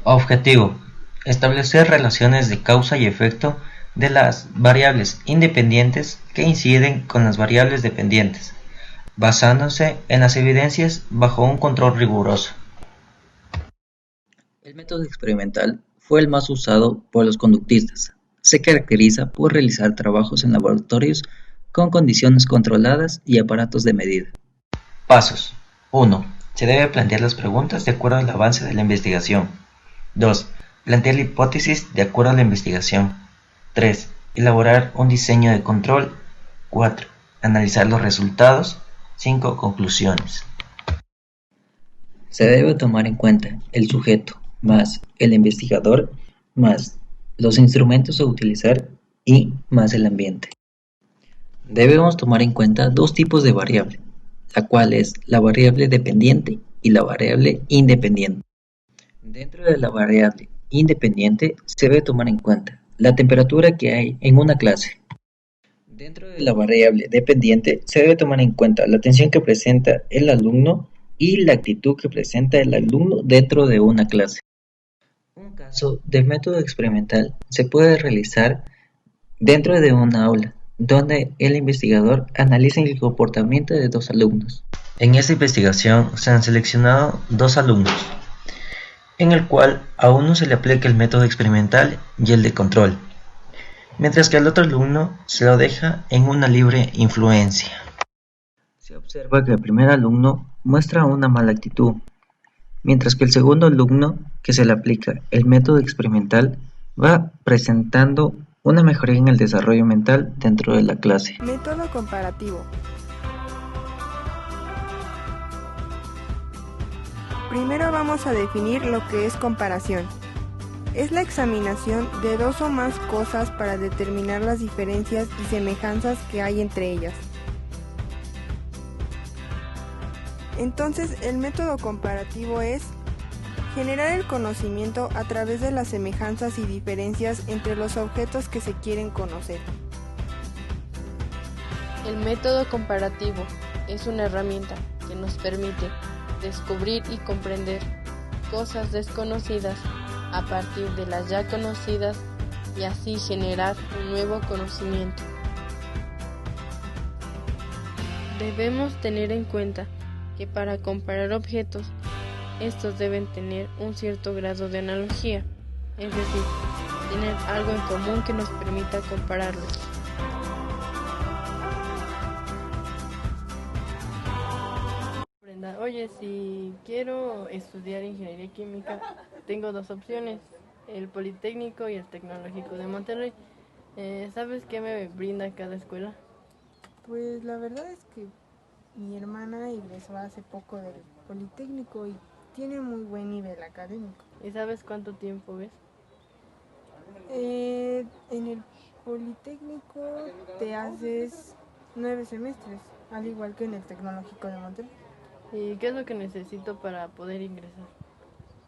Objetivo: establecer relaciones de causa y efecto de las variables independientes que inciden con las variables dependientes, basándose en las evidencias bajo un control riguroso. El método experimental fue el más usado por los conductistas. Se caracteriza por realizar trabajos en laboratorios con condiciones controladas y aparatos de medida. Pasos: 1. Se debe plantear las preguntas de acuerdo al avance de la investigación. 2. Plantear la hipótesis de acuerdo a la investigación. 3. Elaborar un diseño de control. 4. Analizar los resultados. 5. Conclusiones. Se debe tomar en cuenta el sujeto, más el investigador, más los instrumentos a utilizar y más el ambiente. Debemos tomar en cuenta dos tipos de variable, la cual es la variable dependiente y la variable independiente. Dentro de la variable independiente se debe tomar en cuenta la temperatura que hay en una clase. Dentro de la variable dependiente se debe tomar en cuenta la atención que presenta el alumno y la actitud que presenta el alumno dentro de una clase. Un caso del método experimental se puede realizar dentro de una aula, donde el investigador analiza el comportamiento de dos alumnos. En esta investigación se han seleccionado dos alumnos, en el cual a uno se le aplica el método experimental y el de control, mientras que al otro alumno se lo deja en una libre influencia. Se observa que el primer alumno muestra una mala actitud, mientras que el segundo alumno, que se le aplica el método experimental, va presentando una mejoría en el desarrollo mental dentro de la clase. Método comparativo. Primero vamos a definir lo que es comparación. Es la examinación de dos o más cosas para determinar las diferencias y semejanzas que hay entre ellas. Entonces, el método comparativo es generar el conocimiento a través de las semejanzas y diferencias entre los objetos que se quieren conocer. El método comparativo es una herramienta que nos permite descubrir y comprender cosas desconocidas a partir de las ya conocidas y así generar un nuevo conocimiento. Debemos tener en cuenta que para comparar objetos, estos deben tener un cierto grado de analogía, es decir, tener algo en común que nos permita compararlos. Brenda, oye, si quiero estudiar ingeniería química, tengo dos opciones, el Politécnico y el Tecnológico de Monterrey. ¿Sabes qué me brinda cada escuela? Pues la verdad es que mi hermana ingresó hace poco del Politécnico y tiene muy buen nivel académico. ¿Y sabes cuánto tiempo ves? En el Politécnico te haces 9 semestres, al igual que en el Tecnológico de Monterrey. ¿Y qué es lo que necesito para poder ingresar?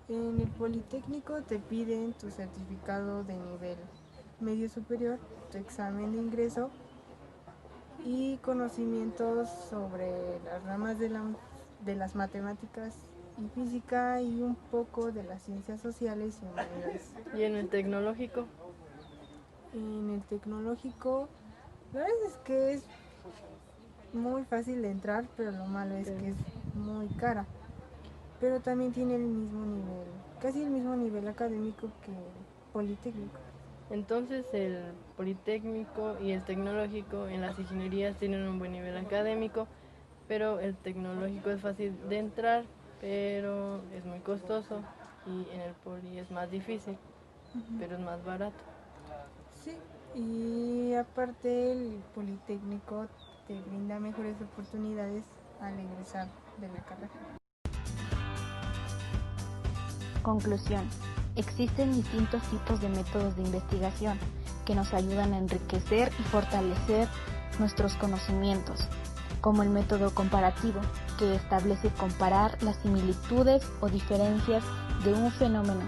En el Politécnico te piden tu certificado de nivel medio superior, tu examen de ingreso y conocimientos sobre las ramas de las matemáticas y física y un poco de las ciencias sociales y humanidades. ¿Y en el Tecnológico? En el Tecnológico, la verdad es que es muy fácil de entrar, pero lo malo es que es muy cara. Pero también tiene el mismo nivel, casi el mismo nivel académico que el Politécnico. Entonces el Politécnico y el Tecnológico en las ingenierías tienen un buen nivel académico, pero el Tecnológico es fácil de entrar, pero es muy costoso, y en el Poli es más difícil, pero es más barato. Sí, y aparte el Politécnico te brinda mejores oportunidades al egresar de la carrera. Conclusión. Existen distintos tipos de métodos de investigación que nos ayudan a enriquecer y fortalecer nuestros conocimientos, como el método comparativo, que establece comparar las similitudes o diferencias de un fenómeno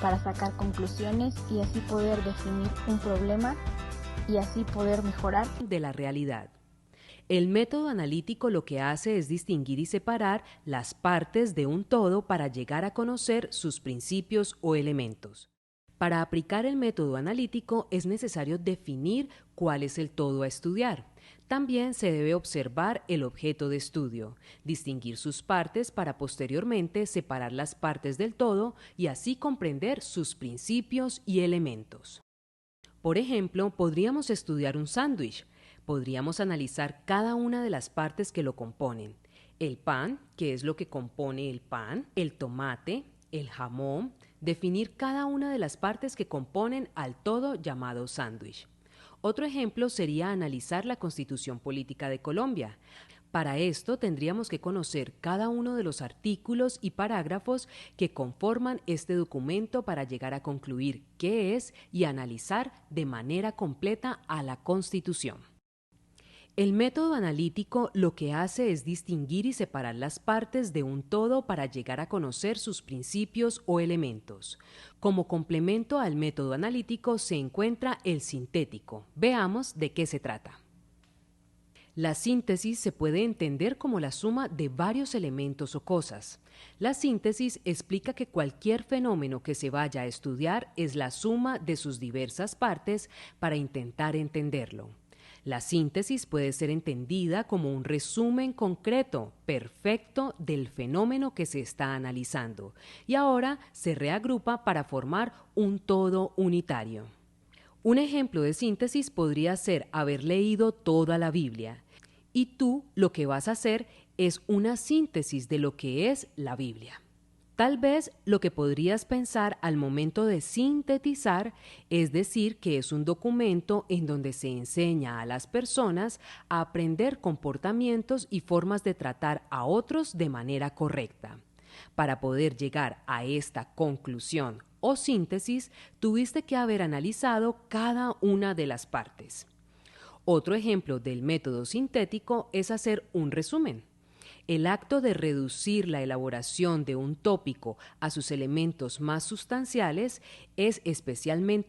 para sacar conclusiones y así poder definir un problema y así poder mejorar de la realidad. El método analítico lo que hace es distinguir y separar las partes de un todo para llegar a conocer sus principios o elementos. Para aplicar el método analítico es necesario definir cuál es el todo a estudiar. También se debe observar el objeto de estudio, distinguir sus partes para posteriormente separar las partes del todo y así comprender sus principios y elementos. Por ejemplo, podríamos estudiar un sándwich. Podríamos analizar cada una de las partes que lo componen. El pan, que es lo que compone el pan, el tomate, el jamón, definir cada una de las partes que componen al todo llamado sándwich. Otro ejemplo sería analizar la Constitución Política de Colombia. Para esto tendríamos que conocer cada uno de los artículos y parágrafos que conforman este documento para llegar a concluir qué es y analizar de manera completa a la Constitución. El método analítico lo que hace es distinguir y separar las partes de un todo para llegar a conocer sus principios o elementos. Como complemento al método analítico se encuentra el sintético. Veamos de qué se trata. La síntesis se puede entender como la suma de varios elementos o cosas. La síntesis explica que cualquier fenómeno que se vaya a estudiar es la suma de sus diversas partes para intentar entenderlo. La síntesis puede ser entendida como un resumen concreto, perfecto del fenómeno que se está analizando y ahora se reagrupa para formar un todo unitario. Un ejemplo de síntesis podría ser haber leído toda la Biblia y tú lo que vas a hacer es una síntesis de lo que es la Biblia. Tal vez lo que podrías pensar al momento de sintetizar es decir que es un documento en donde se enseña a las personas a aprender comportamientos y formas de tratar a otros de manera correcta. Para poder llegar a esta conclusión o síntesis, tuviste que haber analizado cada una de las partes. Otro ejemplo del método sintético es hacer un resumen. El acto de reducir la elaboración de un tópico a sus elementos más sustanciales es especialmente